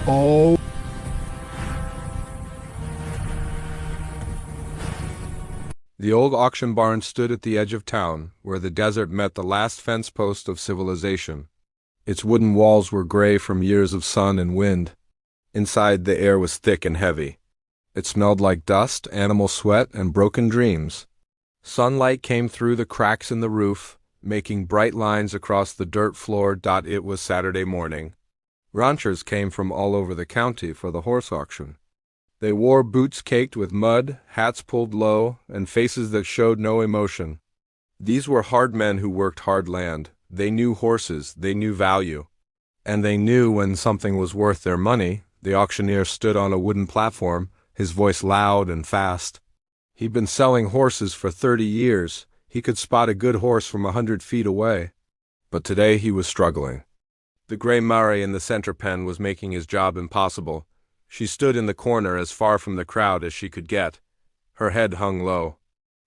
Oh. The old auction barn stood at the edge of town, where the desert met the last fence post of civilization. Its wooden walls were gray from years of sun and wind. Inside, the air was thick and heavy. It smelled like dust, animal sweat, and broken dreams. Sunlight came through the cracks in the roof, making bright lines across the dirt floor. It was Saturday morning. Ranchers came from all over the county for the horse auction. They wore boots caked with mud, hats pulled low, and faces that showed no emotion. These were hard men who worked hard land. They knew horses, they knew value. And they knew when something was worth their money. The auctioneer stood on a wooden platform, his voice loud and fast. He'd been selling horses for 30 years. He could spot a good horse from 100 feet away. But today he was struggling. The gray mare in the center pen was making his job impossible. She stood in the corner as far from the crowd as she could get. Her head hung low.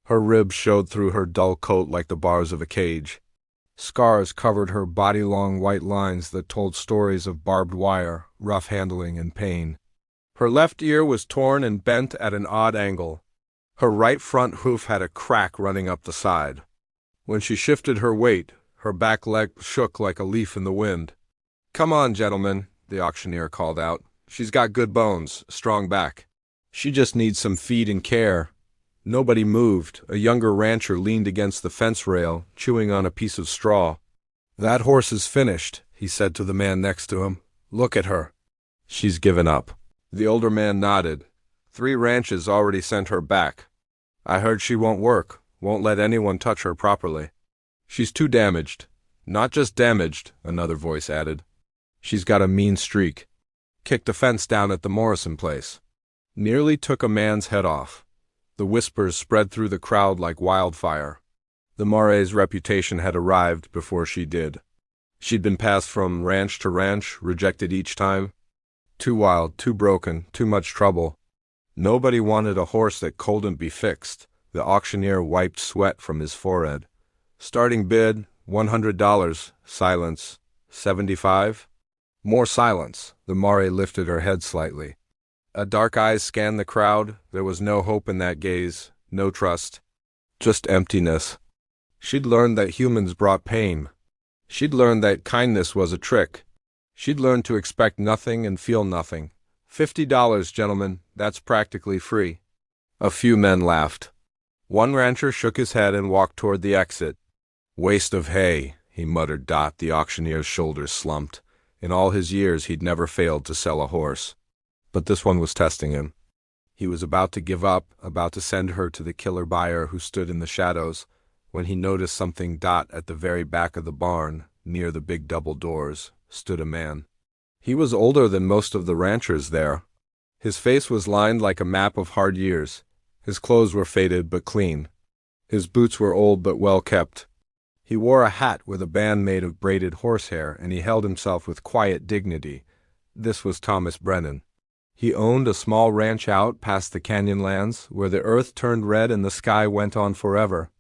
Her ribs showed through her dull coat like the bars of a cage. Scars covered her body-long white lines that told stories of barbed wire, rough handling, and pain. Her left ear was torn and bent at an odd angle. Her right front hoof had a crack running up the side. When she shifted her weight, her back leg shook like a leaf in the wind. "Come on, gentlemen," the auctioneer called out. "She's got good bones, strong back. She just needs some feed and care." Nobody moved. A younger rancher leaned against the fence rail, chewing on a piece of straw. "That horse is finished," he said to the man next to him. "Look at her. She's given up." The older man nodded. 3 ranches already sent her back. "I heard she won't work, won't let anyone touch her properly." "She's too damaged." "Not just damaged," another voice added. "She's got a mean streak. Kicked a fence down at the Morrison place. Nearly took a man's head off." The whispers spread through the crowd like wildfire. The mare's reputation had arrived before she did. She'd been passed from ranch to ranch, rejected each time. Too wild, too broken, too much trouble. Nobody wanted a horse that couldn't be fixed. The auctioneer wiped sweat from his forehead. "Starting bid, $100. Silence. 75? More silence. The mare lifted her head slightly. Dark eyes scanned the crowd. There was no hope in that gaze, no trust. Just emptiness. She'd learned that humans brought pain. She'd learned that kindness was a trick. She'd learned to expect nothing and feel nothing. $50, gentlemen, that's practically free." A few men laughed. One rancher shook his head and walked toward the exit. "Waste of hay," he muttered. The auctioneer's shoulders slumped. In all his years he'd never failed to sell a horse. But this one was testing him. He was about to give up, about to send her to the killer buyer who stood in the shadows, when he noticed something. At the very back of the barn, near the big double doors, stood a man. He was older than most of the ranchers there. His face was lined like a map of hard years. His clothes were faded but clean. His boots were old but well kept. He wore a hat with a band made of braided horsehair, and he held himself with quiet dignity. This was Thomas Brennan. He owned a small ranch out past the canyon lands, where the earth turned red and the sky went on forever.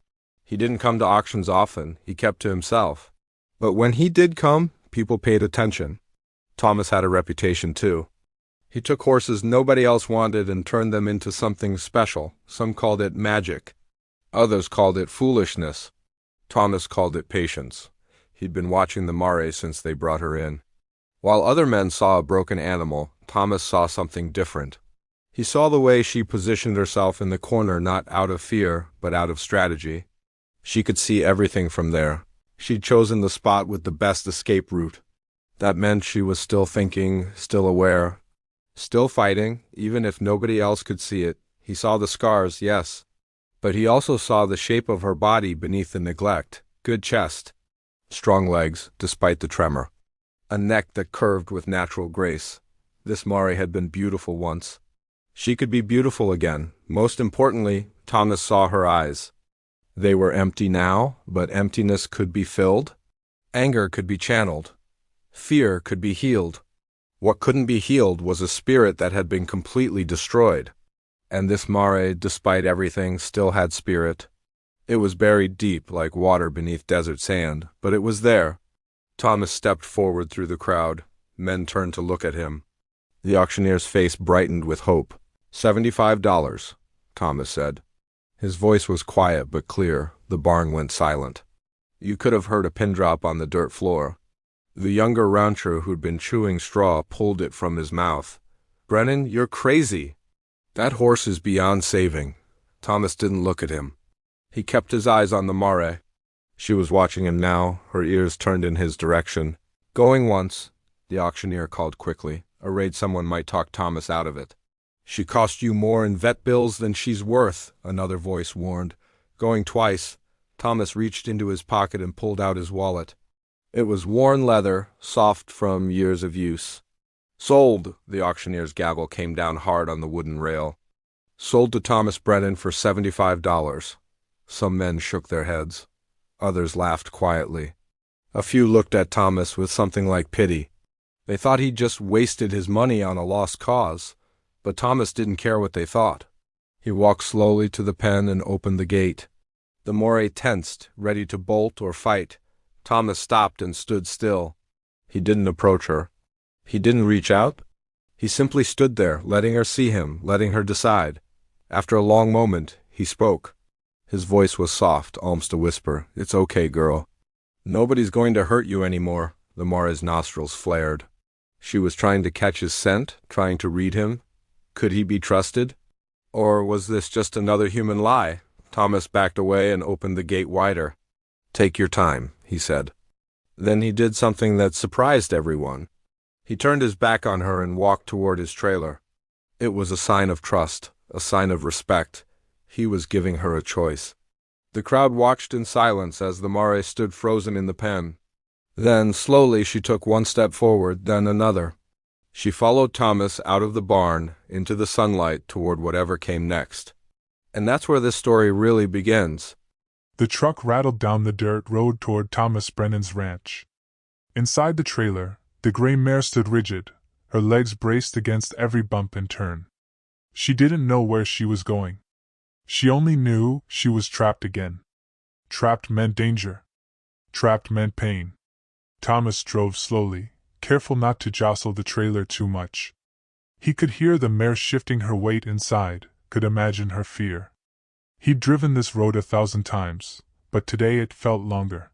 He didn't come to auctions often. He kept to himself. But when he did come, people paid attention. Thomas had a reputation, too. He took horses nobody else wanted and turned them into something special. Some called it magic. Others called it foolishness. Thomas called it patience. He'd been watching the mare since they brought her in. While other men saw a broken animal, Thomas saw something different. He saw the way she positioned herself in the corner, not out of fear, but out of strategy. She could see everything from there. She'd chosen the spot with the best escape route. That meant she was still thinking, still aware, still fighting, even if nobody else could see it. He saw the scars, yes, but he also saw the shape of her body beneath the neglect. Good chest, strong legs, despite the tremor. A neck that curved with natural grace. This mare had been beautiful once. She could be beautiful again. Most importantly, Thomas saw her eyes. They were empty now, but emptiness could be filled. Anger could be channeled. Fear could be healed. What couldn't be healed was a spirit that had been completely destroyed. And this mare, despite everything, still had spirit. It was buried deep, like water beneath desert sand, but it was there. Thomas stepped forward through the crowd. Men turned to look at him. The auctioneer's face brightened with hope. $75, Thomas said. His voice was quiet but clear. The barn went silent. You could have heard a pin drop on the dirt floor. The younger rancher who'd been chewing straw pulled it from his mouth. Brennan, you're crazy. That horse is beyond saving. Thomas didn't look at him. He kept his eyes on the mare. She was watching him now, her ears turned in his direction. Going once, the auctioneer called quickly, afraid someone might talk Thomas out of it. She cost you more in vet bills than she's worth, another voice warned. Going twice, Thomas reached into his pocket and pulled out his wallet. It was worn leather, soft from years of use. Sold, the auctioneer's gaggle came down hard on the wooden rail. Sold to Thomas Brennan for $75. Some men shook their heads. Others laughed quietly. A few looked at Thomas with something like pity. They thought he'd just wasted his money on a lost cause, but Thomas didn't care what they thought. He walked slowly to the pen and opened the gate. The mare tensed, ready to bolt or fight. Thomas stopped and stood still. He didn't approach her. He didn't reach out. He simply stood there, letting her see him, letting her decide. After a long moment, he spoke. His voice was soft, almost a whisper. It's okay, girl. Nobody's going to hurt you anymore. The mare's nostrils flared. She was trying to catch his scent, trying to read him. Could he be trusted? Or was this just another human lie? Thomas backed away and opened the gate wider. Take your time, he said. Then he did something that surprised everyone. He turned his back on her and walked toward his trailer. It was a sign of trust, a sign of respect. He was giving her a choice. The crowd watched in silence as the mare stood frozen in the pen. Then, slowly, she took one step forward, then another. She followed Thomas out of the barn, into the sunlight, toward whatever came next. And that's where this story really begins. The truck rattled down the dirt road toward Thomas Brennan's ranch. Inside the trailer, the gray mare stood rigid, her legs braced against every bump and turn. She didn't know where she was going. She only knew she was trapped again. Trapped meant danger. Trapped meant pain. Thomas drove slowly, careful not to jostle the trailer too much. He could hear the mare shifting her weight inside, could imagine her fear. He'd driven this road 1,000 times, but today it felt longer.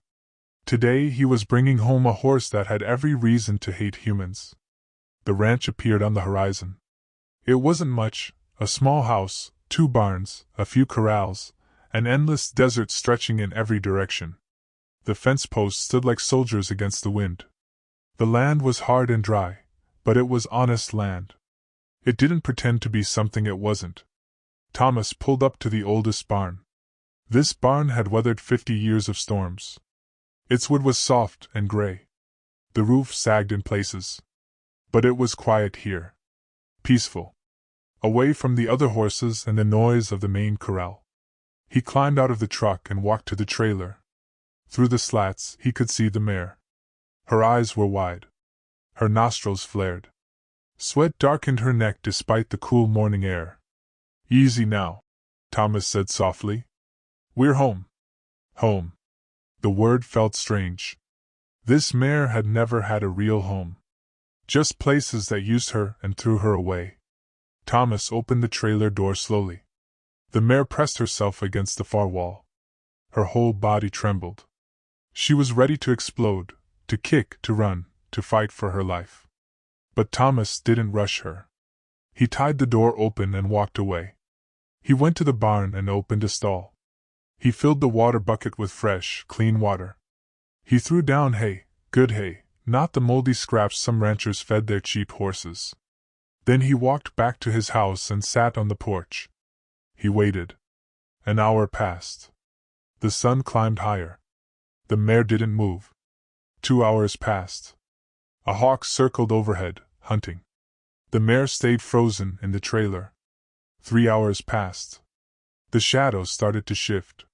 Today he was bringing home a horse that had every reason to hate humans. The ranch appeared on the horizon. It wasn't much, a small house, 2 barns, a few corrals, an endless desert stretching in every direction. The fence posts stood like soldiers against the wind. The land was hard and dry, but it was honest land. It didn't pretend to be something it wasn't. Thomas pulled up to the oldest barn. This barn had weathered 50 years of storms. Its wood was soft and gray. The roof sagged in places. But it was quiet here. Peaceful. Away from the other horses and the noise of the main corral. He climbed out of the truck and walked to the trailer. Through the slats, he could see the mare. Her eyes were wide. Her nostrils flared. Sweat darkened her neck despite the cool morning air. Easy now, Thomas said softly. We're home. Home. The word felt strange. This mare had never had a real home. Just places that used her and threw her away. Thomas opened the trailer door slowly. The mare pressed herself against the far wall. Her whole body trembled. She was ready to explode, to kick, to run, to fight for her life. But Thomas didn't rush her. He tied the door open and walked away. He went to the barn and opened a stall. He filled the water bucket with fresh, clean water. He threw down hay, good hay, not the moldy scraps some ranchers fed their cheap horses. Then he walked back to his house and sat on the porch. He waited. An hour passed. The sun climbed higher. The mare didn't move. 2 hours passed. A hawk circled overhead, hunting. The mare stayed frozen in the trailer. 3 hours passed. The shadows started to shift.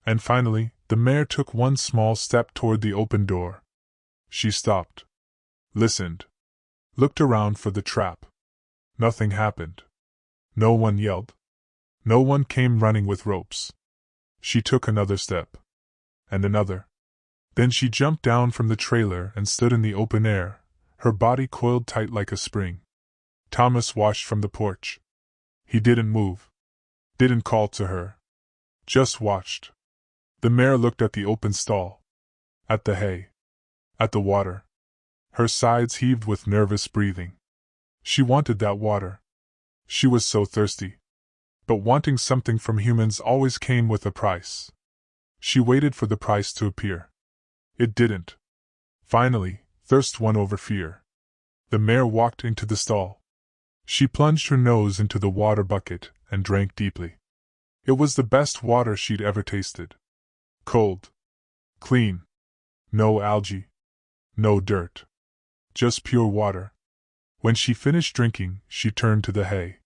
And finally, the mare took one small step toward the open door. She stopped. Listened. Looked around for the trap. Nothing happened. No one yelled. No one came running with ropes. She took another step. And another. Then she jumped down from the trailer and stood in the open air, her body coiled tight like a spring. Thomas watched from the porch. He didn't move. Didn't call to her. Just watched. The mare looked at the open stall. At the hay. At the water. Her sides heaved with nervous breathing. She wanted that water. She was so thirsty. But wanting something from humans always came with a price. She waited for the price to appear. It didn't. Finally, thirst won over fear. The mare walked into the stall. She plunged her nose into the water bucket and drank deeply. It was the best water she'd ever tasted. Cold. Clean. No algae. No dirt. Just pure water. When she finished drinking, she turned to the hay.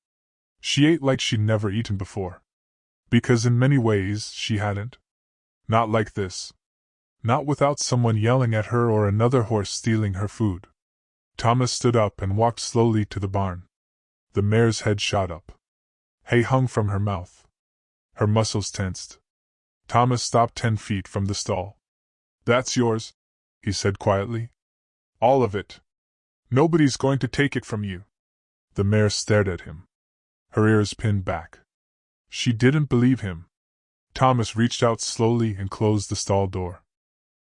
She ate like she'd never eaten before. Because in many ways, she hadn't. Not like this. Not without someone yelling at her or another horse stealing her food. Thomas stood up and walked slowly to the barn. The mare's head shot up. Hay hung from her mouth. Her muscles tensed. Thomas stopped 10 feet from the stall. "That's yours," he said quietly. "All of it. Nobody's going to take it from you." The mare stared at him. Her ears pinned back. She didn't believe him. Thomas reached out slowly and closed the stall door.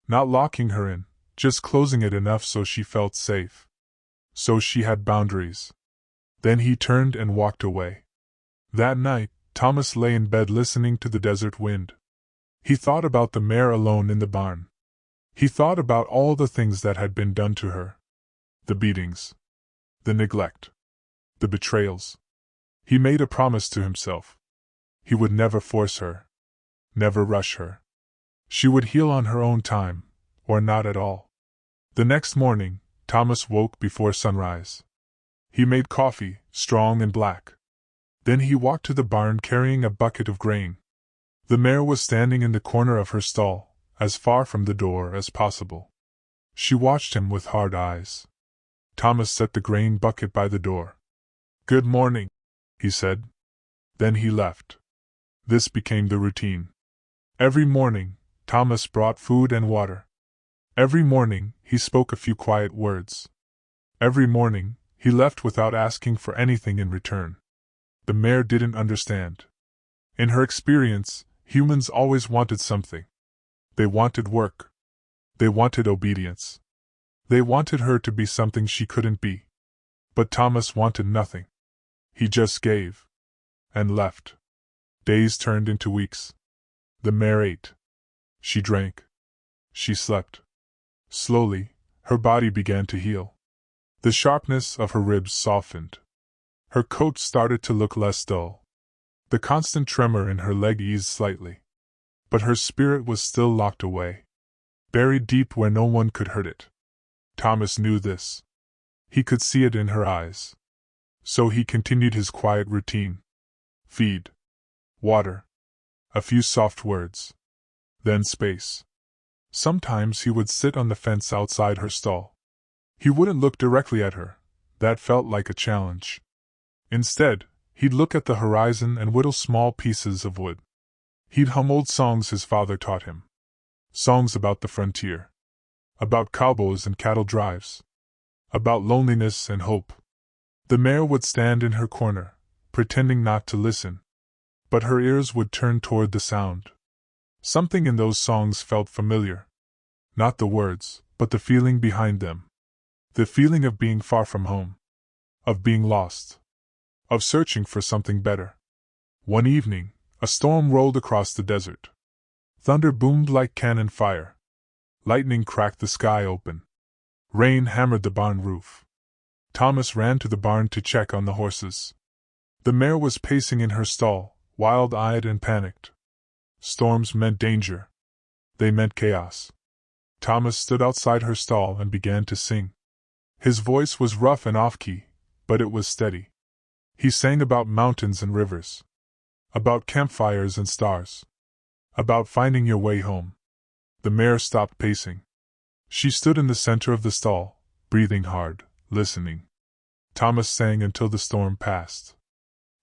Not locking her in, just closing it enough so she felt safe. So she had boundaries. Then he turned and walked away. That night, Thomas lay in bed listening to the desert wind. He thought about the mare alone in the barn. He thought about all the things that had been done to her. The beatings. The neglect. The betrayals. He made a promise to himself. He would never force her. Never rush her. She would heal on her own time, or not at all. The next morning, Thomas woke before sunrise. He made coffee, strong and black. Then he walked to the barn carrying a bucket of grain. The mare was standing in the corner of her stall, as far from the door as possible. She watched him with hard eyes. Thomas set the grain bucket by the door. "Good morning," he said. Then he left. This became the routine. Every morning, Thomas brought food and water. Every morning, he spoke a few quiet words. Every morning, he left without asking for anything in return. The mare didn't understand. In her experience, humans always wanted something. They wanted work. They wanted obedience. They wanted her to be something she couldn't be. But Thomas wanted nothing. He just gave. And left. Days turned into weeks. The mare ate. She drank. She slept. Slowly, her body began to heal. The sharpness of her ribs softened. Her coat started to look less dull. The constant tremor in her leg eased slightly. But her spirit was still locked away. Buried deep where no one could hurt it. Thomas knew this. He could see it in her eyes. So he continued his quiet routine. Feed. Water. A few soft words. Then space. Sometimes he would sit on the fence outside her stall. He wouldn't look directly at her. That felt like a challenge. Instead, he'd look at the horizon and whittle small pieces of wood. He'd hum old songs his father taught him. Songs about the frontier. About cowboys and cattle drives. About loneliness and hope. The mare would stand in her corner, pretending not to listen. But her ears would turn toward the sound. Something in those songs felt familiar. Not the words, but the feeling behind them. The feeling of being far from home. Of being lost. Of searching for something better. One evening, a storm rolled across the desert. Thunder boomed like cannon fire. Lightning cracked the sky open. Rain hammered the barn roof. Thomas ran to the barn to check on the horses. The mare was pacing in her stall, wild-eyed and panicked. Storms meant danger. They meant chaos. Thomas stood outside her stall and began to sing. His voice was rough and off-key, but it was steady. He sang about mountains and rivers. About campfires and stars. About finding your way home. The mare stopped pacing. She stood in the center of the stall, breathing hard, listening. Thomas sang until the storm passed.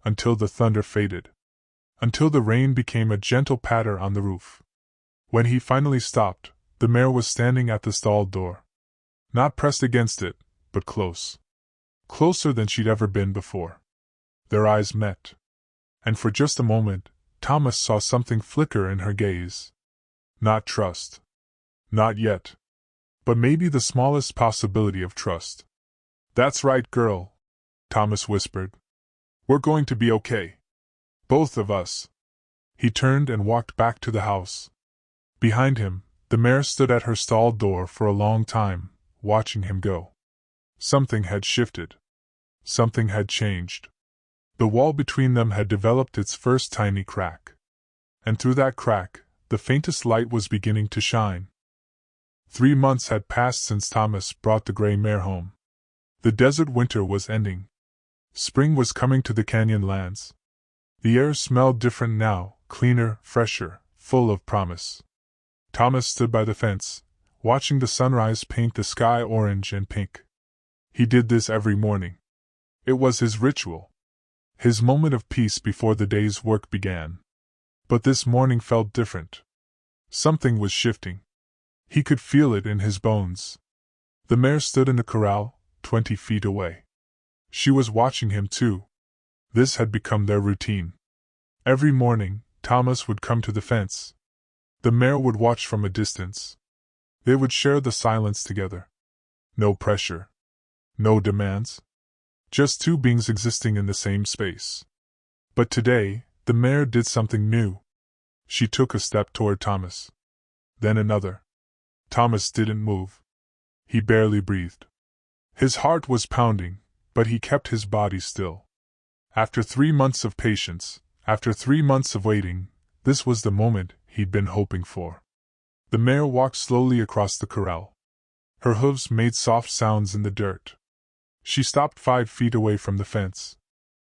Until the thunder faded. Until the rain became a gentle patter on the roof. When he finally stopped, the mare was standing at the stall door. Not pressed against it, but close. closer than she'd ever been before. Their eyes met. And for just a moment, Thomas saw something flicker in her gaze. Not trust. Not yet. But maybe the smallest possibility of trust. "That's right, girl," Thomas whispered. "We're going to be okay. Both of us." He turned and walked back to the house. Behind him, the mare stood at her stall door for a long time, watching him go. Something had shifted. Something had changed. The wall between them had developed its first tiny crack. And through that crack, the faintest light was beginning to shine. 3 months had passed since Thomas brought the gray mare home. The desert winter was ending. Spring was coming to the canyon lands. The air smelled different now, cleaner, fresher, full of promise. Thomas stood by the fence, watching the sunrise paint the sky orange and pink. He did this every morning. It was his ritual. His moment of peace before the day's work began. But this morning felt different. Something was shifting. He could feel it in his bones. The mare stood in the corral, 20 feet away. She was watching him too. This had become their routine. Every morning, Thomas would come to the fence. The mare would watch from a distance. They would share the silence together. No pressure. No demands. Just two beings existing in the same space. But today, the mare did something new. She took a step toward Thomas. Then another. Thomas didn't move. He barely breathed. His heart was pounding, but he kept his body still. After 3 months of patience, after 3 months of waiting, this was the moment he'd been hoping for. The mare walked slowly across the corral. Her hooves made soft sounds in the dirt. She stopped 5 feet away from the fence.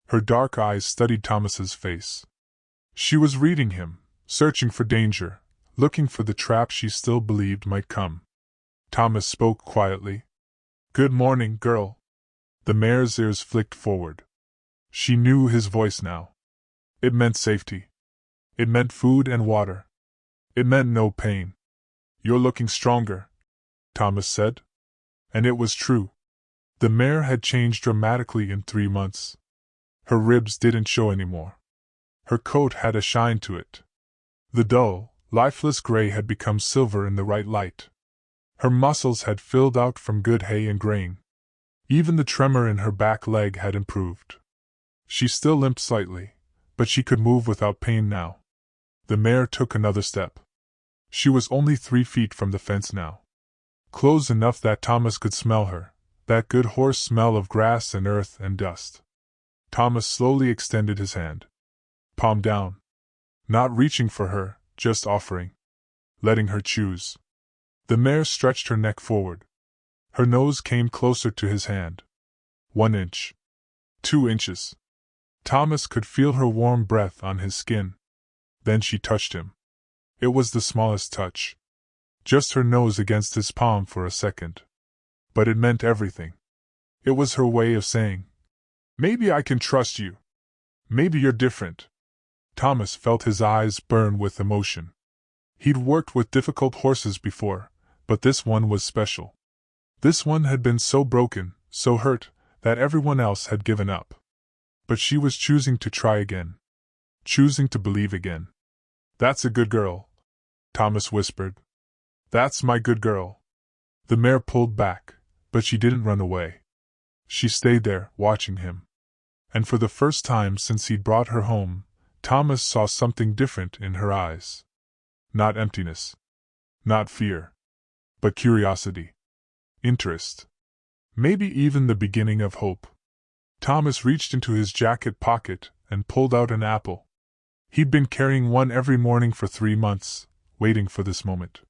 Her dark eyes studied Thomas's face. She was reading him, searching for danger, looking for the trap she still believed might come. Thomas spoke quietly. "Good morning, girl." The mare's ears flicked forward. She knew his voice now. It meant safety. It meant food and water. It meant no pain. "You're looking stronger," Thomas said. And it was true. The mare had changed dramatically in 3 months. Her ribs didn't show anymore. Her coat had a shine to it. The dull, lifeless gray had become silver in the right light. Her muscles had filled out from good hay and grain. Even the tremor in her back leg had improved. She still limped slightly, but she could move without pain now. The mare took another step. She was only 3 feet from the fence now. Close enough that Thomas could smell her, that good horse smell of grass and earth and dust. Thomas slowly extended his hand. Palm down. Not reaching for her, just offering. Letting her choose. The mare stretched her neck forward. Her nose came closer to his hand. 1 inch. 2 inches. Thomas could feel her warm breath on his skin. Then she touched him. It was the smallest touch. Just her nose against his palm for a second. But it meant everything. It was her way of saying, "Maybe I can trust you. Maybe you're different." Thomas felt his eyes burn with emotion. He'd worked with difficult horses before, but this one was special. This one had been so broken, so hurt, that everyone else had given up. But she was choosing to try again. Choosing to believe again. "That's a good girl," Thomas whispered. "That's my good girl." The mare pulled back, but she didn't run away. She stayed there, watching him. And for the first time since he'd brought her home, Thomas saw something different in her eyes. Not emptiness. Not fear. But curiosity. Interest. Maybe even the beginning of hope. Thomas reached into his jacket pocket and pulled out an apple. He'd been carrying one every morning for 3 months, waiting for this moment.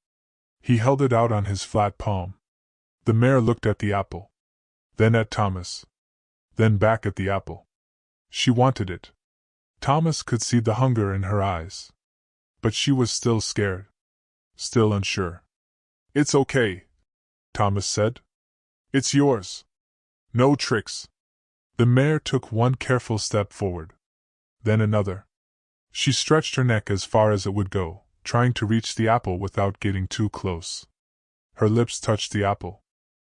He held it out on his flat palm. The mare looked at the apple. Then at Thomas. Then back at the apple. She wanted it. Thomas could see the hunger in her eyes. But she was still scared. Still unsure. "It's okay," Thomas said. "It's yours. No tricks." The mare took one careful step forward. Then another. She stretched her neck as far as it would go, trying to reach the apple without getting too close. Her lips touched the apple.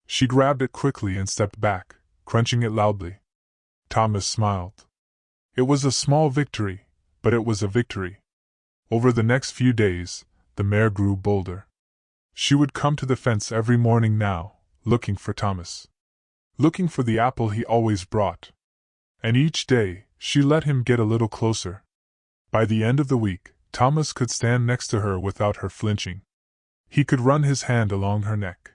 She grabbed it quickly and stepped back, crunching it loudly. Thomas smiled. It was a small victory, but it was a victory. Over the next few days, the mare grew bolder. She would come to the fence every morning now, looking for Thomas. Looking for the apple he always brought. And each day, she let him get a little closer. By the end of the week, Thomas could stand next to her without her flinching. He could run his hand along her neck.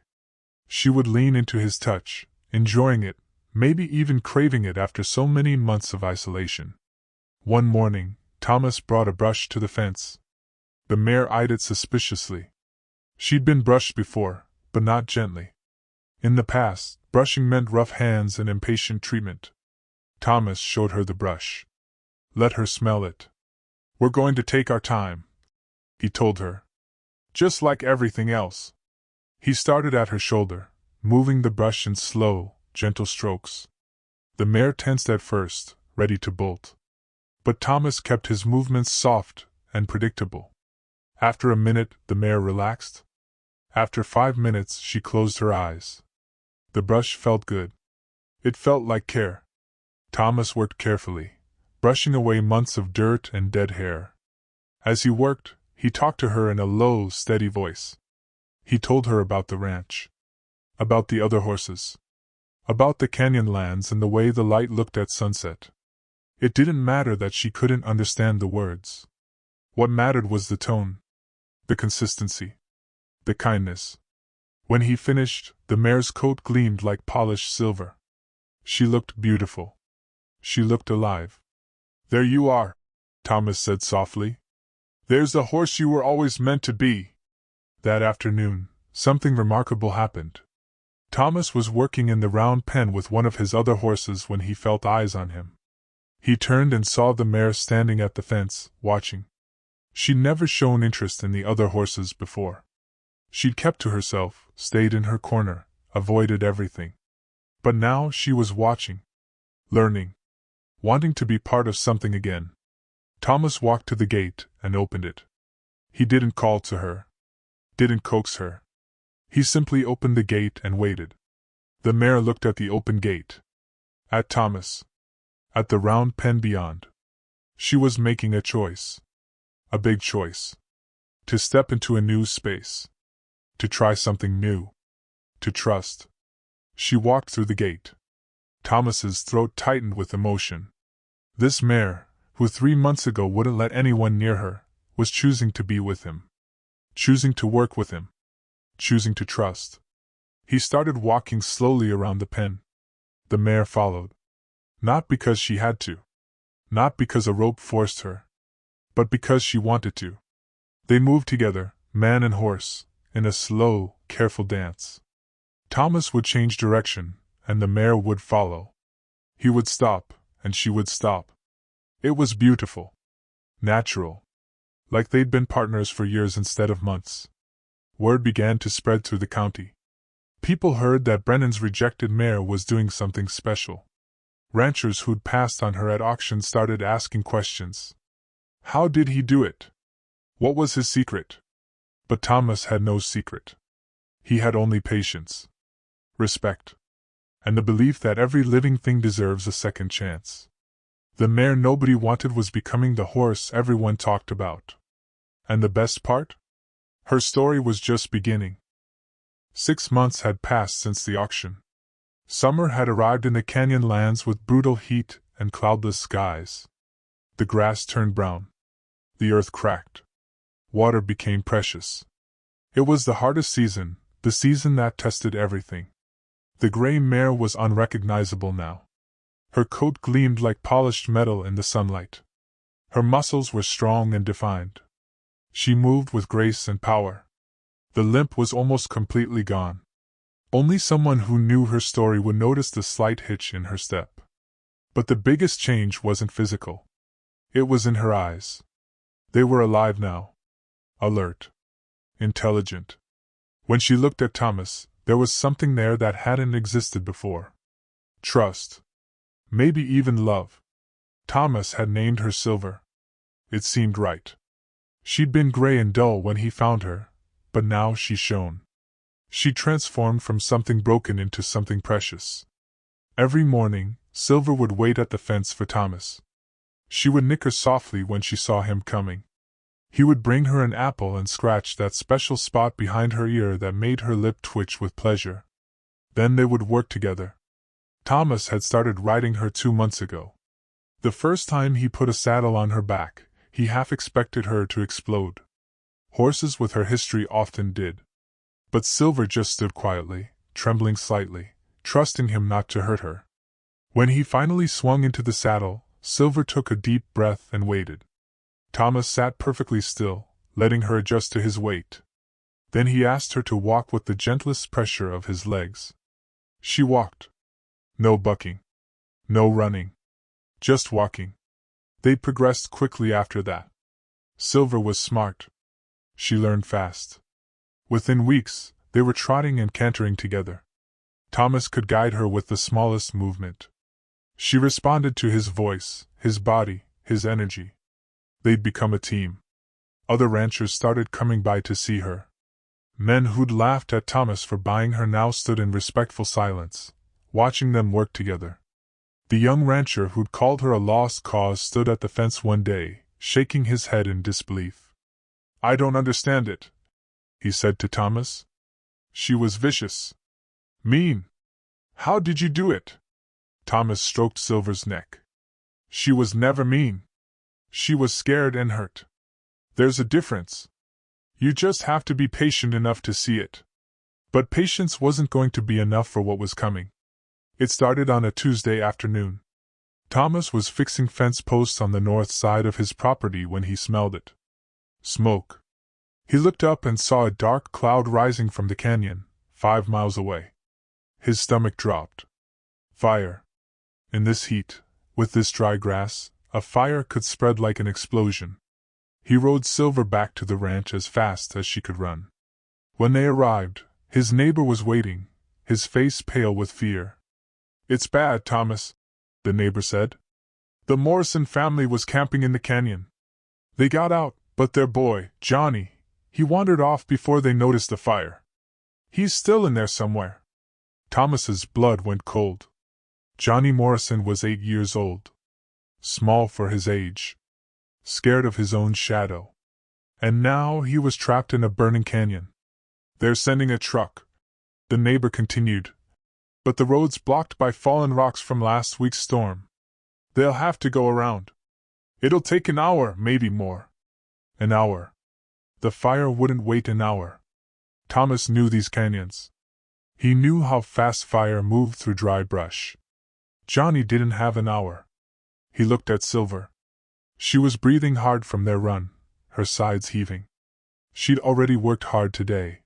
She would lean into his touch, enjoying it, maybe even craving it after so many months of isolation. One morning, Thomas brought a brush to the fence. The mare eyed it suspiciously. She'd been brushed before, but not gently. In the past, brushing meant rough hands and impatient treatment. Thomas showed her the brush. Let her smell it. We're going to take our time, he told her. Just like everything else. He started at her shoulder, moving the brush in slow, gentle strokes. The mare tensed at first, ready to bolt. But Thomas kept his movements soft and predictable. After a minute, the mare relaxed. After 5 minutes, she closed her eyes. The brush felt good. It felt like care. Thomas worked carefully, brushing away months of dirt and dead hair. As he worked, he talked to her in a low, steady voice. He told her about the ranch. About the other horses. About the canyon lands and the way the light looked at sunset. It didn't matter that she couldn't understand the words. What mattered was the tone. The consistency. The kindness. When he finished, the mare's coat gleamed like polished silver. She looked beautiful. She looked alive. There you are, Thomas said softly. There's the horse you were always meant to be. That afternoon, something remarkable happened. Thomas was working in the round pen with one of his other horses when he felt eyes on him. He turned and saw the mare standing at the fence, watching. She'd never shown interest in the other horses before. She'd kept to herself, stayed in her corner, avoided everything. But now she was watching. Learning. Wanting to be part of something again. Thomas walked to the gate and opened it. He didn't call to her. Didn't coax her. He simply opened the gate and waited. The mare looked at the open gate. At Thomas. At the round pen beyond. She was making a choice. A big choice. To step into a new space. To try something new. To trust. She walked through the gate. Thomas's throat tightened with emotion. This mare, who 3 months ago wouldn't let anyone near her, was choosing to be with him. Choosing to work with him. Choosing to trust. He started walking slowly around the pen. The mare followed. Not because she had to. Not because a rope forced her. But because she wanted to. They moved together, man and horse, in a slow, careful dance. Thomas would change direction, and the mare would follow. He would stop, and she would stop. It was beautiful. Natural. Like they'd been partners for years instead of months. Word began to spread through the county. People heard that Brennan's rejected mare was doing something special. Ranchers who'd passed on her at auction started asking questions. How did he do it? What was his secret? But Thomas had no secret. He had only patience. Respect. And the belief that every living thing deserves a second chance. The mare nobody wanted was becoming the horse everyone talked about. And the best part? Her story was just beginning. 6 months had passed since the auction. Summer had arrived in the canyon lands with brutal heat and cloudless skies. The grass turned brown. The earth cracked. Water became precious. It was the hardest season, the season that tested everything. The gray mare was unrecognizable now. Her coat gleamed like polished metal in the sunlight. Her muscles were strong and defined. She moved with grace and power. The limp was almost completely gone. Only someone who knew her story would notice the slight hitch in her step. But the biggest change wasn't physical. It was in her eyes. They were alive now. Alert. Intelligent. When she looked at Thomas, there was something there that hadn't existed before. Trust. Maybe even love. Thomas had named her Silver. It seemed right. She'd been gray and dull when he found her, but now she shone. She transformed from something broken into something precious. Every morning, Silver would wait at the fence for Thomas. She would nicker softly when she saw him coming. He would bring her an apple and scratch that special spot behind her ear that made her lip twitch with pleasure. Then they would work together. Thomas had started riding her 2 months ago. The first time he put a saddle on her back, he half expected her to explode. Horses with her history often did. But Silver just stood quietly, trembling slightly, trusting him not to hurt her. When he finally swung into the saddle, Silver took a deep breath and waited. Thomas sat perfectly still, letting her adjust to his weight. Then he asked her to walk with the gentlest pressure of his legs. She walked. No bucking. No running. Just walking. They progressed quickly after that. Silver was smart. She learned fast. Within weeks, they were trotting and cantering together. Thomas could guide her with the smallest movement. She responded to his voice, his body, his energy. They'd become a team. Other ranchers started coming by to see her. Men who'd laughed at Thomas for buying her now stood in respectful silence, watching them work together. The young rancher who'd called her a lost cause stood at the fence one day, shaking his head in disbelief. "I don't understand it," he said to Thomas. "She was vicious. Mean. How did you do it?" Thomas stroked Silver's neck. "She was never mean. She was scared and hurt. There's a difference. You just have to be patient enough to see it." But patience wasn't going to be enough for what was coming. It started on a Tuesday afternoon. Thomas was fixing fence posts on the north side of his property when he smelled it. Smoke. He looked up and saw a dark cloud rising from the canyon, 5 miles away. His stomach dropped. Fire. In this heat, with this dry grass, a fire could spread like an explosion. He rode Silver back to the ranch as fast as she could run. When they arrived, his neighbor was waiting, his face pale with fear. "It's bad, Thomas," the neighbor said. "The Morrison family was camping in the canyon. They got out, but their boy, Johnny, he wandered off before they noticed the fire. He's still in there somewhere." Thomas's blood went cold. Johnny Morrison was 8 years old. Small for his age. Scared of his own shadow. And now he was trapped in a burning canyon. "They're sending a truck," the neighbor continued. "But the road's blocked by fallen rocks from last week's storm. They'll have to go around. It'll take an hour, maybe more." An hour. The fire wouldn't wait an hour. Thomas knew these canyons. He knew how fast fire moved through dry brush. Johnny didn't have an hour. He looked at Silver. She was breathing hard from their run, her sides heaving. She'd already worked hard today.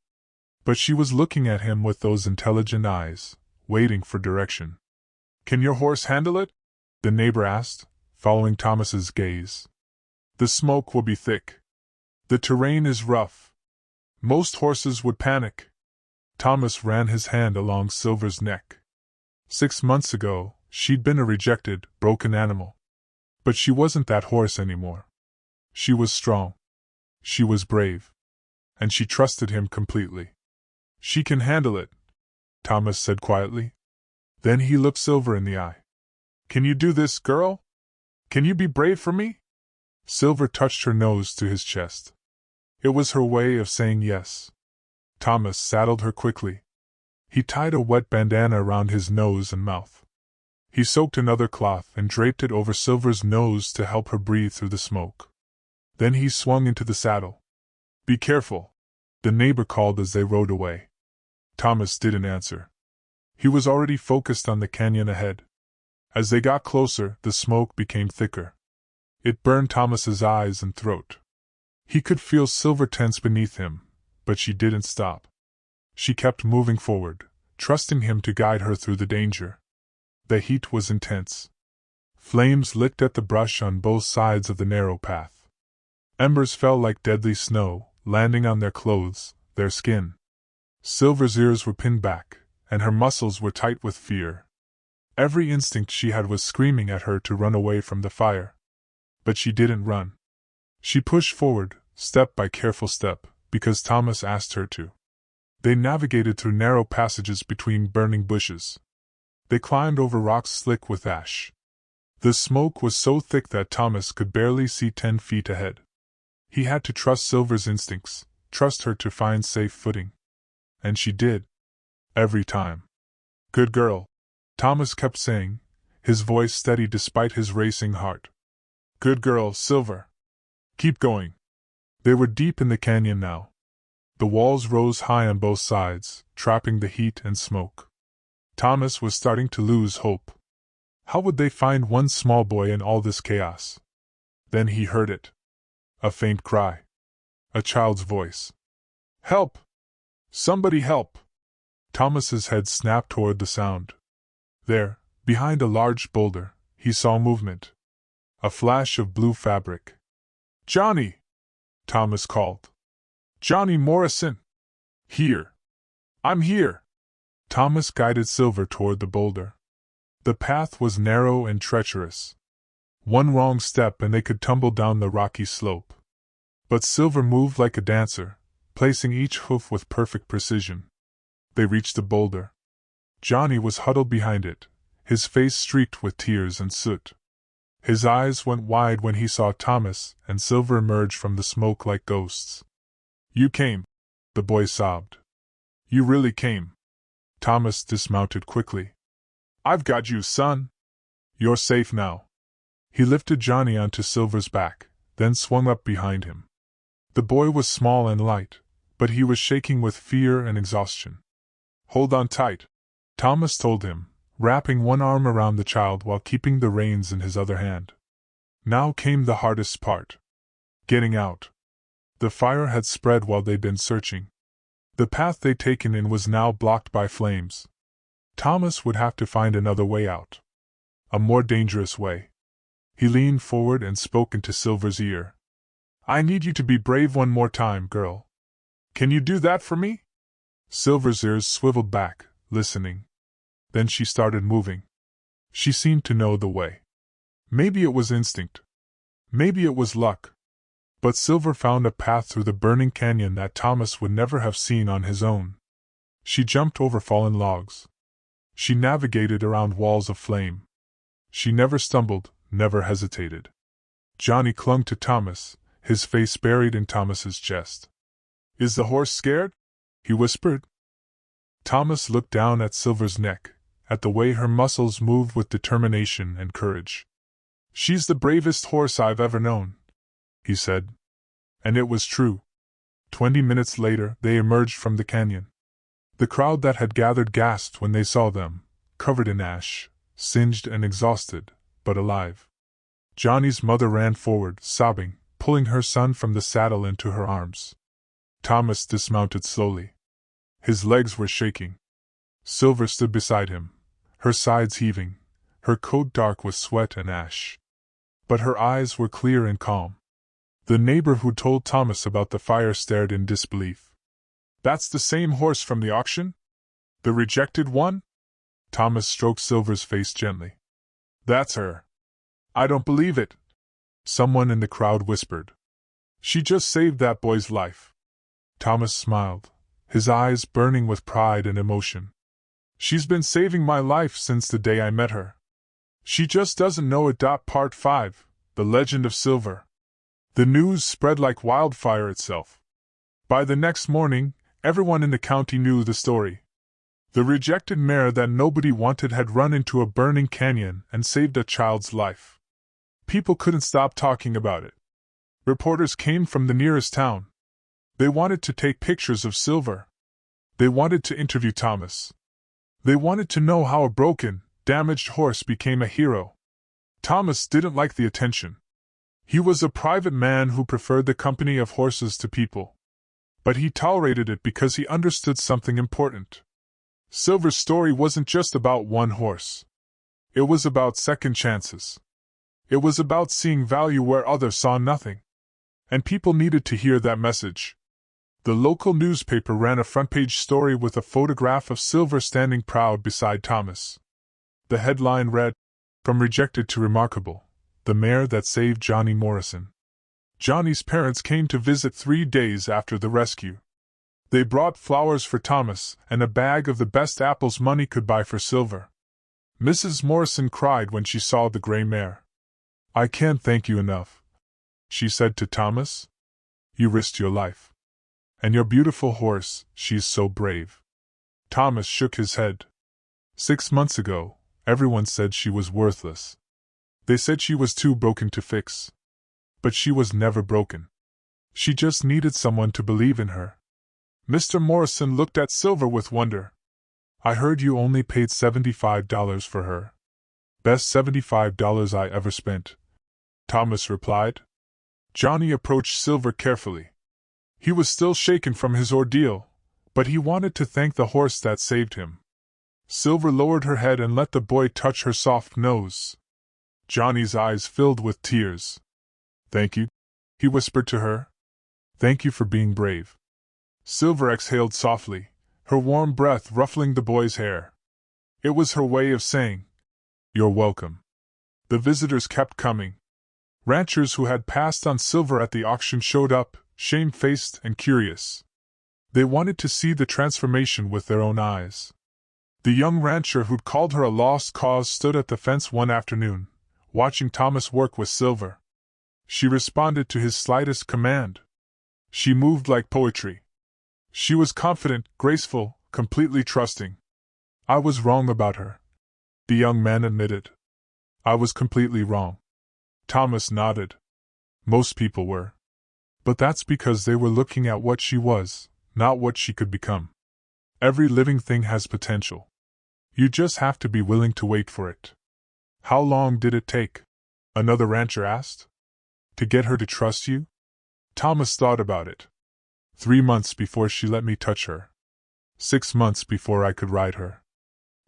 But she was looking at him with those intelligent eyes, waiting for direction. "Can your horse handle it?" the neighbor asked, following Thomas's gaze. "The smoke will be thick. The terrain is rough. Most horses would panic." Thomas ran his hand along Silver's neck. 6 months ago, she'd been a rejected, broken animal. But she wasn't that horse anymore. She was strong. She was brave. And she trusted him completely. "She can handle it," Thomas said quietly. Then he looked Silver in the eye. "Can you do this, girl? Can you be brave for me?" Silver touched her nose to his chest. It was her way of saying yes. Thomas saddled her quickly. He tied a wet bandana around his nose and mouth. He soaked another cloth and draped it over Silver's nose to help her breathe through the smoke. Then he swung into the saddle. "Be careful," the neighbor called as they rode away. Thomas didn't answer. He was already focused on the canyon ahead. As they got closer, the smoke became thicker. It burned Thomas's eyes and throat. He could feel Silver tense beneath him, but she didn't stop. She kept moving forward, trusting him to guide her through the danger. The heat was intense. Flames licked at the brush on both sides of the narrow path. Embers fell like deadly snow, landing on their clothes, their skin. Silver's ears were pinned back, and her muscles were tight with fear. Every instinct she had was screaming at her to run away from the fire. But she didn't run. She pushed forward, step by careful step, because Thomas asked her to. They navigated through narrow passages between burning bushes. They climbed over rocks slick with ash. The smoke was so thick that Thomas could barely see 10 feet ahead. He had to trust Silver's instincts, trust her to find safe footing. And she did. Every time. "Good girl," Thomas kept saying, his voice steady despite his racing heart. "Good girl, Silver. Keep going." They were deep in the canyon now. The walls rose high on both sides, trapping the heat and smoke. Thomas was starting to lose hope. How would they find one small boy in all this chaos? Then he heard it. A faint cry. A child's voice. "Help! Somebody help!" Thomas's head snapped toward the sound. There, behind a large boulder, he saw movement. A flash of blue fabric. "Johnny!" Thomas called. "Johnny Morrison! Here! I'm here!" Thomas guided Silver toward the boulder. The path was narrow and treacherous. One wrong step and they could tumble down the rocky slope. But Silver moved like a dancer, placing each hoof with perfect precision. They reached the boulder. Johnny was huddled behind it, his face streaked with tears and soot. His eyes went wide when he saw Thomas and Silver emerge from the smoke like ghosts. "You came," the boy sobbed. "You really came." Thomas dismounted quickly. "I've got you, son. You're safe now." He lifted Johnny onto Silver's back, then swung up behind him. The boy was small and light, but he was shaking with fear and exhaustion. "Hold on tight," Thomas told him, wrapping one arm around the child while keeping the reins in his other hand. Now came the hardest part. Getting out. The fire had spread while they'd been searching. The path they'd taken in was now blocked by flames. Thomas would have to find another way out. A more dangerous way. He leaned forward and spoke into Silver's ear. "I need you to be brave one more time, girl. Can you do that for me?" Silver's ears swiveled back, listening. Then she started moving. She seemed to know the way. Maybe it was instinct. Maybe it was luck. But Silver found a path through the burning canyon that Thomas would never have seen on his own. She jumped over fallen logs. She navigated around walls of flame. She never stumbled, never hesitated. Johnny clung to Thomas, his face buried in Thomas's chest. "Is the horse scared?" he whispered. Thomas looked down at Silver's neck, at the way her muscles moved with determination and courage. "She's the bravest horse I've ever known," he said. And it was true. 20 minutes later, they emerged from the canyon. The crowd that had gathered gasped when they saw them, covered in ash, singed and exhausted, but alive. Johnny's mother ran forward, sobbing, pulling her son from the saddle into her arms. Thomas dismounted slowly. His legs were shaking. Silver stood beside him, her sides heaving, her coat dark with sweat and ash. But her eyes were clear and calm. The neighbor who told Thomas about the fire stared in disbelief. "That's the same horse from the auction? The rejected one?" Thomas stroked Silver's face gently. "That's her." "I don't believe it," someone in the crowd whispered. "She just saved that boy's life." Thomas smiled, his eyes burning with pride and emotion. "She's been saving my life since the day I met her. She just doesn't know it. Part 5, The Legend of Silver. The news spread like wildfire itself. By the next morning, everyone in the county knew the story. The rejected mare that nobody wanted had run into a burning canyon and saved a child's life. People couldn't stop talking about it. Reporters came from the nearest town. They wanted to take pictures of Silver. They wanted to interview Thomas. They wanted to know how a broken, damaged horse became a hero. Thomas didn't like the attention. He was a private man who preferred the company of horses to people. But he tolerated it because he understood something important. Silver's story wasn't just about one horse. It was about second chances. It was about seeing value where others saw nothing. And people needed to hear that message. The local newspaper ran a front-page story with a photograph of Silver standing proud beside Thomas. The headline read, "From Rejected to Remarkable, the mare that saved Johnny Morrison." Johnny's parents came to visit 3 days after the rescue. They brought flowers for Thomas and a bag of the best apples money could buy for Silver. Mrs. Morrison cried when she saw the gray mare. "I can't thank you enough," she said to Thomas. "You risked your life. And your beautiful horse, she's so brave." Thomas shook his head. 6 months ago, everyone said she was worthless. They said she was too broken to fix. But she was never broken. She just needed someone to believe in her. Mr. Morrison looked at Silver with wonder. "I heard you only paid $75 for her." "Best $75 I ever spent," Thomas replied. Johnny approached Silver carefully. He was still shaken from his ordeal, but he wanted to thank the horse that saved him. Silver lowered her head and let the boy touch her soft nose. Johnny's eyes filled with tears. "Thank you," he whispered to her. "Thank you for being brave." Silver exhaled softly, her warm breath ruffling the boy's hair. It was her way of saying, "You're welcome." The visitors kept coming. Ranchers who had passed on Silver at the auction showed up, shamefaced and curious. They wanted to see the transformation with their own eyes. The young rancher who'd called her a lost cause stood at the fence one afternoon, watching Thomas work with Silver. She responded to his slightest command. She moved like poetry. She was confident, graceful, completely trusting. "I was wrong about her," the young man admitted. "I was completely wrong." Thomas nodded. "Most people were. But that's because they were looking at what she was, not what she could become. Every living thing has potential. You just have to be willing to wait for it." "How long did it take?" another rancher asked. "To get her to trust you?" Thomas thought about it. 3 months before she let me touch her. 6 months before I could ride her.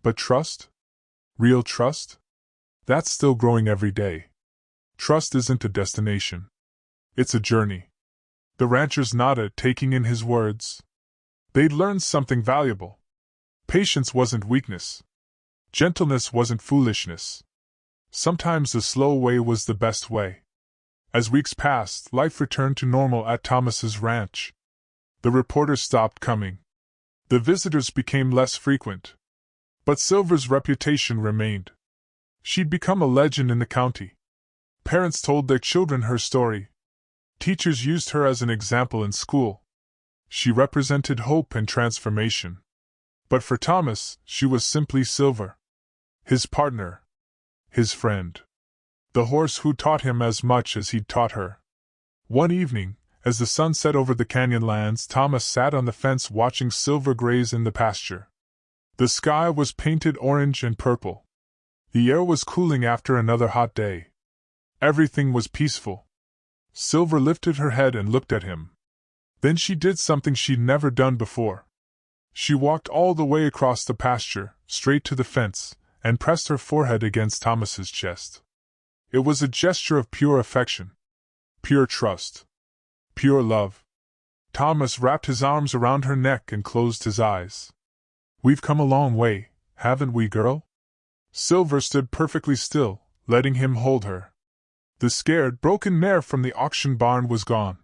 But trust? Real trust? That's still growing every day. Trust isn't a destination. It's a journey. The ranchers nodded, taking in his words. They'd learned something valuable. Patience wasn't weakness. Gentleness wasn't foolishness. Sometimes the slow way was the best way. As weeks passed, life returned to normal at Thomas's ranch. The reporters stopped coming. The visitors became less frequent. But Silver's reputation remained. She'd become a legend in the county. Parents told their children her story. Teachers used her as an example in school. She represented hope and transformation. But for Thomas, she was simply Silver. His partner. His friend. The horse who taught him as much as he'd taught her. One evening, as the sun set over the canyon lands, Thomas sat on the fence watching Silver graze in the pasture. The sky was painted orange and purple. The air was cooling after another hot day. Everything was peaceful. Silver lifted her head and looked at him. Then she did something she'd never done before. She walked all the way across the pasture, straight to the fence, and pressed her forehead against Thomas's chest. It was a gesture of pure affection. Pure trust. Pure love. Thomas wrapped his arms around her neck and closed his eyes. "We've come a long way, haven't we, girl?" Silver stood perfectly still, letting him hold her. The scared, broken mare from the auction barn was gone.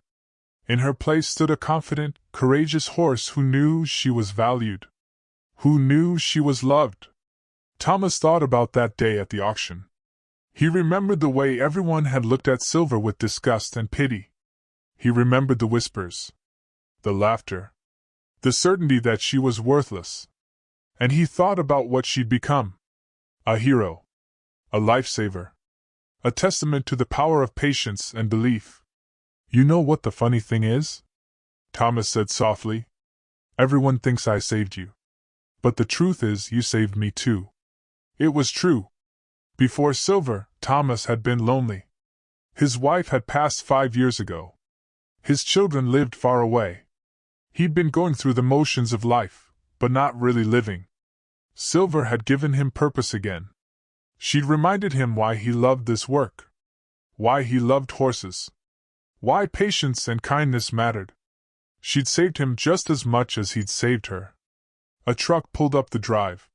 In her place stood a confident, courageous horse who knew she was valued. Who knew she was loved. Thomas thought about that day at the auction. He remembered the way everyone had looked at Silver with disgust and pity. He remembered the whispers. The laughter. The certainty that she was worthless. And he thought about what she'd become. A hero. A lifesaver. A testament to the power of patience and belief. "You know what the funny thing is?" Thomas said softly. "Everyone thinks I saved you. But the truth is you saved me too." It was true. Before Silver, Thomas had been lonely. His wife had passed 5 years ago. His children lived far away. He'd been going through the motions of life, but not really living. Silver had given him purpose again. She'd reminded him why he loved this work. Why he loved horses. Why patience and kindness mattered. She'd saved him just as much as he'd saved her. A truck pulled up the drive.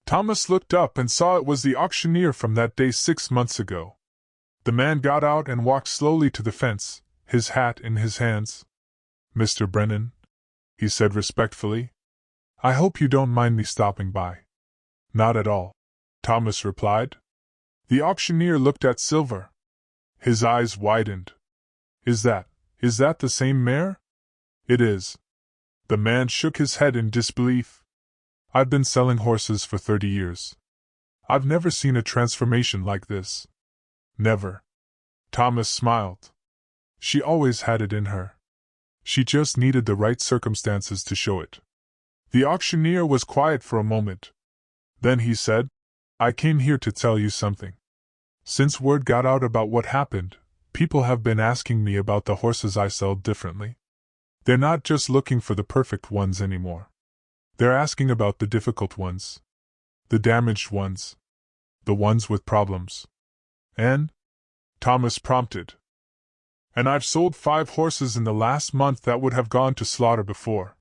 Thomas looked up and saw it was the auctioneer from that day 6 months ago. The man got out and walked slowly to the fence, his hat in his hands. "Mr. Brennan," he said respectfully, "I hope you don't mind me stopping by." "Not at all," Thomas replied. The auctioneer looked at Silver. His eyes widened. Is that the same mare? It is. The man shook his head in disbelief. I've been selling horses for 30 years. I've never seen a transformation like this. Never. Thomas smiled. She always had it in her. She just needed the right circumstances to show it. The auctioneer was quiet for a moment. Then he said, I came here to tell you something. Since word got out about what happened, people have been asking me about the horses I sell differently. They're not just looking for the perfect ones anymore. They're asking about the difficult ones. The damaged ones. The ones with problems. And? Thomas prompted. And I've sold 5 horses in the last month that would have gone to slaughter before.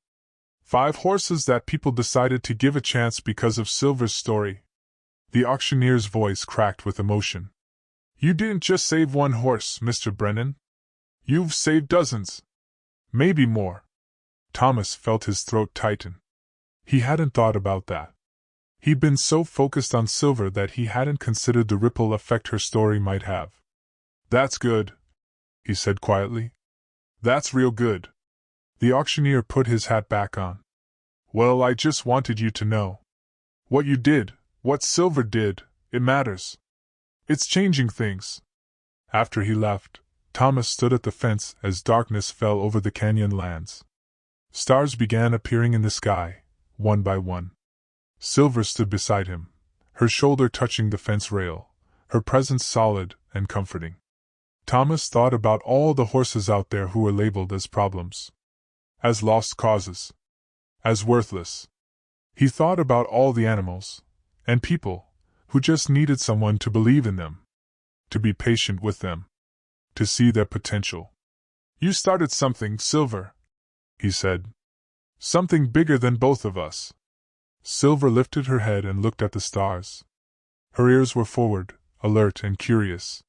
5 horses that people decided to give a chance because of Silver's story. The auctioneer's voice cracked with emotion. You didn't just save 1 horse, Mr. Brennan. You've saved dozens. Maybe more. Thomas felt his throat tighten. He hadn't thought about that. He'd been so focused on Silver that he hadn't considered the ripple effect her story might have. That's good, he said quietly. That's real good. The auctioneer put his hat back on. Well, I just wanted you to know. What you did, what Silver did, it matters. It's changing things. After he left, Thomas stood at the fence as darkness fell over the canyon lands. Stars began appearing in the sky, one by one. Silver stood beside him, her shoulder touching the fence rail, her presence solid and comforting. Thomas thought about all the horses out there who were labeled as problems, as lost causes, as worthless. He thought about all the animals and people who just needed someone to believe in them, to be patient with them, to see their potential. You started something, Silver, he said. Something bigger than both of us. Silver lifted her head and looked at the stars. Her ears were forward, alert and curious.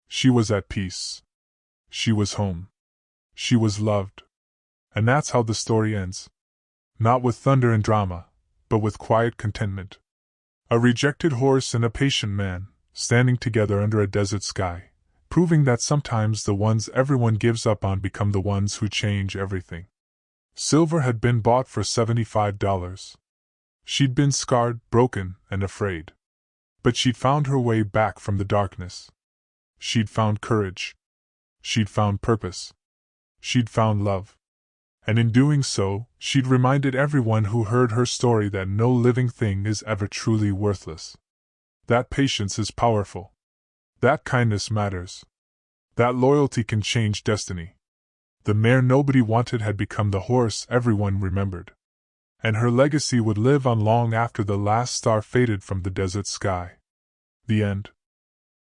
She was at peace. She was home. She was loved. And that's how the story ends. Not with thunder and drama, but with quiet contentment. A rejected horse and a patient man, standing together under a desert sky, proving that sometimes the ones everyone gives up on become the ones who change everything. Silver had been bought for $75. She'd been scarred, broken, and afraid. But she'd found her way back from the darkness. She'd found courage. She'd found purpose. She'd found love. And in doing so, she'd reminded everyone who heard her story that no living thing is ever truly worthless. That patience is powerful. That kindness matters. That loyalty can change destiny. The mare nobody wanted had become the horse everyone remembered. And her legacy would live on long after the last star faded from the desert sky. The end.